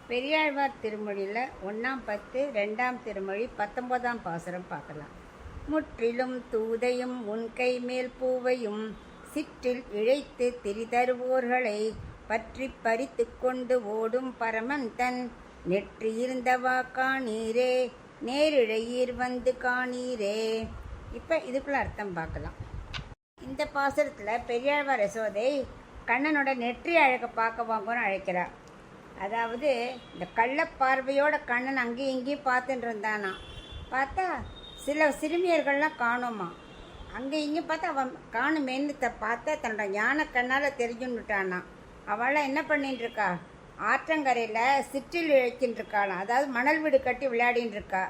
பெரியாழ்வார் திருமொழியில் 1ஆம் பத்து 2ஆம் திருமொழி 19ஆம் பாசுரம் பார்க்கலாம். முற்றிலும் தூதையும் உன்கை மேல் பூவையும் சிற்றில் இழைத்து திரிதருவோர்களை பற்றி பறித்து கொண்டு ஓடும் பரமன் தன் நெற்றியிருந்தவா காணீரே நேரிழையீர் வந்து காணீரே. இப்போ இதுக்குள்ள அர்த்தம் பார்க்கலாம். இந்த பாசுரத்தில் பெரியாழ்வார் யசோதை கண்ணனோட நெற்றி அழகை பார்க்க வாங்கன்னு அழைக்கிறார். அதாவது இந்த கள்ளப்பார்வையோட கண்ணன் அங்கேயும் இங்கேயும் பார்த்துட்டு இருந்தானா. பார்த்தா சில சிறுமியர்கள்லாம் காணுமா. அங்கே இங்கேயும் பார்த்தா அவன் காணுமேன்னு பார்த்தா தன்னோட ஞான கண்ணால் தெரிஞ்சுன்னுட்டானா. அவளாம் என்ன பண்ணிட்டு இருக்கா, ஆற்றங்கரையில் சிற்றில் இழைச்சின்னு இருக்காளாம். அதாவது மணல் வீடு கட்டி விளையாடின்னு இருக்கா.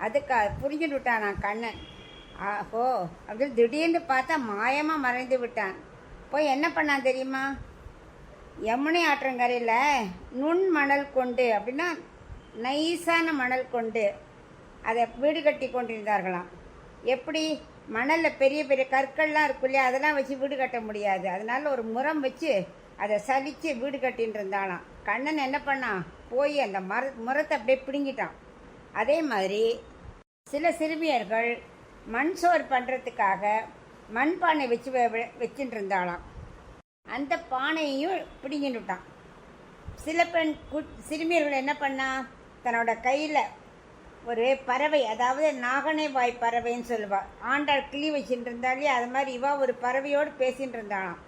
அதுக்கு புரிஞ்சுட்டு விட்டானா கண்ணன். ஆஹோ அப்படின்னு திடீர்னு பார்த்தா மாயமாக மறைந்து விட்டான். போய் என்ன பண்ணான் தெரியுமா, யமுனை ஆற்றங்கரையில் நுண் மணல் கொண்டு அப்படின்னா நைஸான மணல் கொண்டு அதை வீடு கட்டி கொண்டிருந்தார்களாம். எப்படி மணலில் பெரிய பெரிய கற்கள்லாம் இருக்கும் இல்லையா, அதெல்லாம் வச்சு வீடு கட்ட முடியாது. அதனால ஒரு முறம் வச்சு அதை சலித்து வீடு கட்டின்னு இருந்தாலாம். கண்ணன் என்ன பண்ணான், போய் அந்த முறத்தை அப்படியே பிடுங்கிட்டான். அதே மாதிரி சில சிறுமியர்கள் மண் சோறு பண்ணுறதுக்காக மண்பானை வச்சு வச்சுட்டு இருந்தாலாம். அந்த பானையையும் பிடிங்கிட்டுட்டான். சில சிறுமியர்கள் என்ன பண்ணா, தன்னோட கையில் ஒரு பறவை, அதாவது நாகனை வாய் பறவைன்னு சொல்லுவாள், ஆண்டாள் கிளி வச்சுட்டு இருந்தாலே அது மாதிரி இவா ஒரு பறவையோடு பேசிகிட்டு இருந்தாளாம்.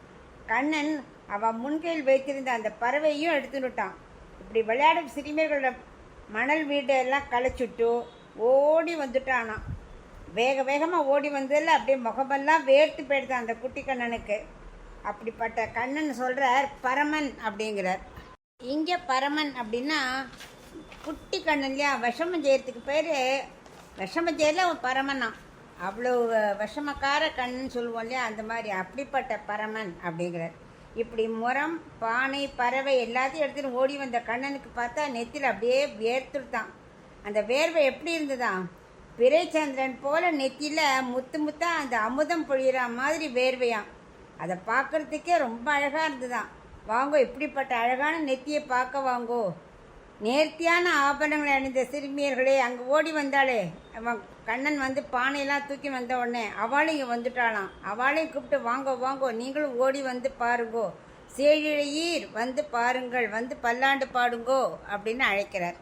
கண்ணன் அவள் முன்கையில் வைத்திருந்த அந்த பறவையும் எடுத்துட்டான். இப்படி விளையாடும் சிறுமியர்களோட மணல் வீடு எல்லாம் களைச்சுட்டு ஓடி வந்துட்டானான். வேக வேகமாக ஓடி வந்ததில் அப்படியே முகமெல்லாம் வேர்த்து போயிடுதான் அந்த குட்டி கண்ணனுக்கு. அப்படிப்பட்ட கண்ணன் சொல்கிறார் பரமன் அப்படிங்கிறார். இங்கே பரமன் அப்படின்னா குட்டி கண்ணன் இல்லையா, விஷமம் செய்யறதுக்கு பேர் விஷமம் செய்யல அவன் பரமனா. அவ்வளோ விஷமக்கார கண்ணன் சொல்லுவோம் இல்லையா, அந்த மாதிரி அப்படிப்பட்ட பரமன் அப்படிங்கிறார். இப்படி முறம் பானை பறவை எல்லாத்தையும் எடுத்துகிட்டு ஓடி வந்த கண்ணனுக்கு பார்த்தா நெத்தியில் அப்படியே வேர்த்துட்டான். அந்த வேர்வை எப்படி இருந்துதான், பிறைச்சந்திரன் போல நெத்தியில் முத்து முத்தா அந்த அமுதம் பொழிகிற மாதிரி வேர்வையாம். அதை பார்க்குறதுக்கே ரொம்ப அழகாக இருந்துதான். வாங்கோ, இப்படிப்பட்ட அழகான நெத்தியை பார்க்க வாங்கோ. நேர்த்தியான ஆபரணங்களை அணிந்த சிறுமியர்களே அங்கே ஓடி வந்தாளே, அவன் கண்ணன் வந்து பானையெல்லாம் தூக்கி வந்த உடனே அவளும் இங்கே வந்துட்டாளாம். அவளையும் கூப்பிட்டு வாங்கோ வாங்கோ, நீங்களும் ஓடி வந்து பாருங்கோ, சேழிழையீர் வந்து பாருங்கள், வந்து பல்லாண்டு பாடுங்கோ அப்படின்னு அழைக்கிறார்.